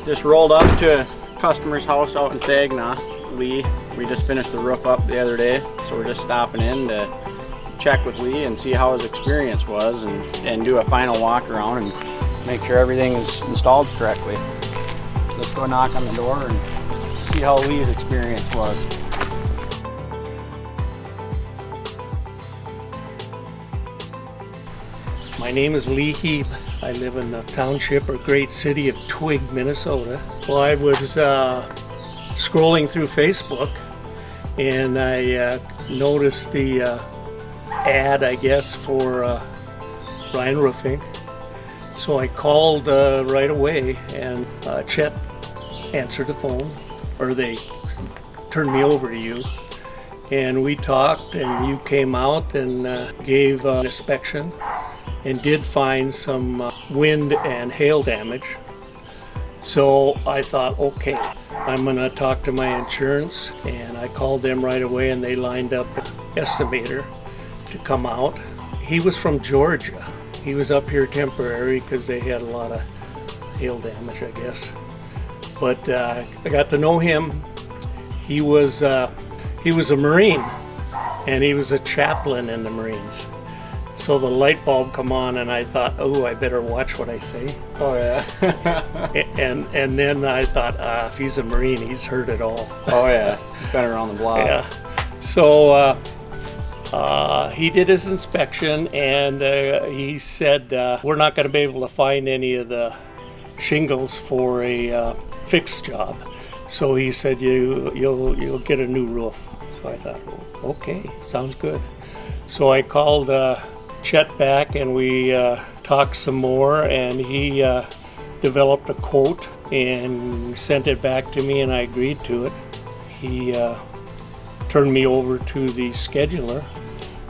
Just rolled up to a customer's house out in Saginaw, Lee. We just finished the roof up the other day, so we're just stopping in to check with Lee and see how his experience was and do a final walk around and make sure everything is installed correctly. Let's go knock on the door and see how Lee's experience was. My name is Lee Heap. I live in the township or great city of Twig, Minnesota. Well, I was scrolling through Facebook and I noticed the ad, I guess, for Rhino roofing. So I called right away, and Chet answered the phone, or they turned me over to you. And we talked, and you came out and gave an inspection and did find some wind and hail damage. So I thought, okay, I'm gonna talk to my insurance, and I called them right away and they lined up an estimator to come out. He was from Georgia. He was up here temporary because they had a lot of hail damage, I guess. But I got to know him. He was a Marine, and he was a chaplain in the Marines. So the light bulb come on, and I thought, oh, I better watch what I say. Oh yeah. and then I thought, if he's a Marine, he's heard it all. Oh yeah, he's been around the block. Yeah. So he did his inspection, and he said we're not going to be able to find any of the shingles for a fixed job. So he said you'll get a new roof. So I thought, okay, sounds good. So I called Chet back, and we talked some more, and he developed a quote and sent it back to me, and I agreed to it. He turned me over to the scheduler,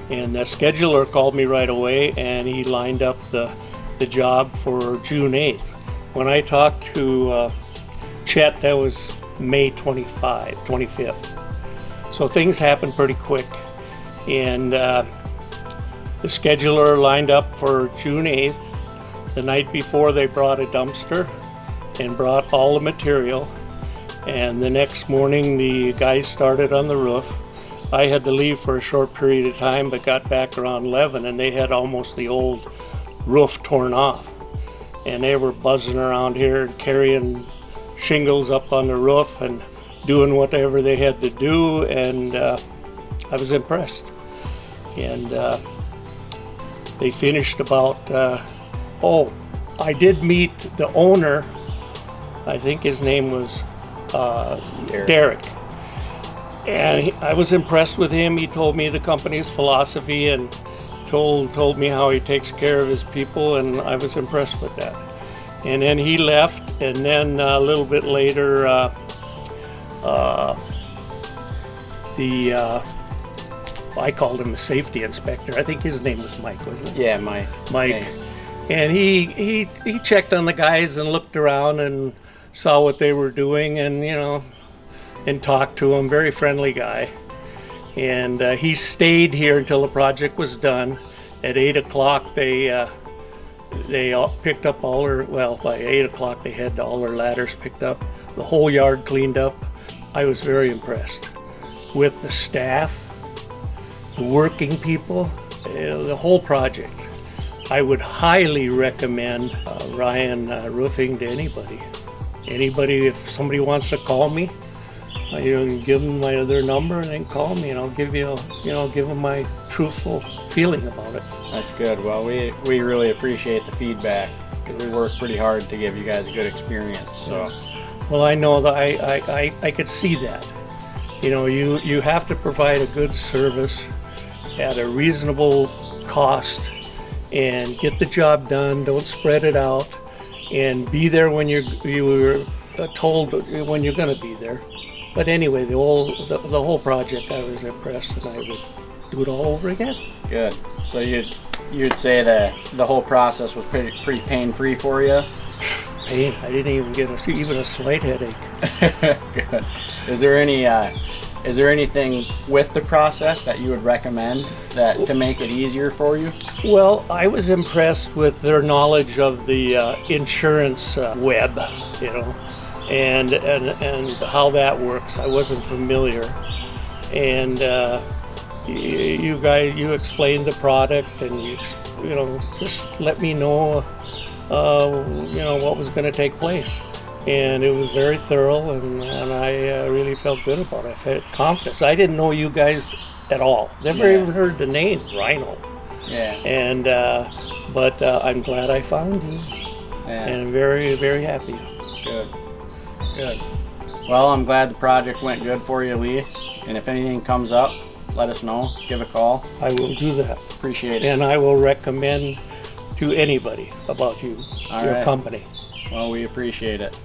and the scheduler called me right away, and he lined up the job for June 8th. When I talked to Chet, that was May 25th. So things happened pretty quick, and the scheduler lined up for June 8th. The night before, they brought a dumpster and brought all the material, and the next morning the guys started on the roof. I had to leave for a short period of time, but got back around 11, and they had almost the old roof torn off, and they were buzzing around here carrying shingles up on the roof and doing whatever they had to do, and I was impressed. And they finished about, I did meet the owner. I think his name was Derek. And I was impressed with him. He told me the company's philosophy and told me how he takes care of his people, and I was impressed with that. And then he left, and then a little bit later, I called him a safety inspector. I think his name was Mike, wasn't it? Yeah, Mike. Mike. And he checked on the guys and looked around and saw what they were doing, and and talked to them. Very friendly guy. And he stayed here until the project was done. At 8 o'clock, they all picked up all their, by 8 o'clock they had all their ladders picked up, the whole yard cleaned up. I was very impressed with the staff, the working people, the whole project. I would highly recommend Ryan Roofing to anybody. Anybody, if somebody wants to call me, give them their number and then call me, and I'll give give them my truthful feeling about it. That's good. Well, we really appreciate the feedback, because we work pretty hard to give you guys a good experience. So, well, I know that I could see that. You have to provide a good service at a reasonable cost and get the job done. Don't spread it out, and be there when you were told when you're going to be there. But anyway, the whole project, I was impressed, and I would do it all over again. Good. So you'd say that the whole process was pretty pain-free for you? Pain? I didn't even get even a slight headache. Good. Is there anything with the process that you would recommend to make it easier for you? Well, I was impressed with their knowledge of the insurance web. and how that works. I wasn't familiar, and you guys, you explained the product, and you just let me know what was going to take place. And it was very thorough, and I really felt good about it. I felt confidence. I didn't know you guys at all. Never even heard the name Rhino. Yeah. And but I'm glad I found you, and very, very happy. Good. Good. Well, I'm glad the project went good for you, Lee. And if anything comes up, let us know. Give a call. I will do that. Appreciate it. And I will recommend to anybody about you, All your right. company. Well, we appreciate it.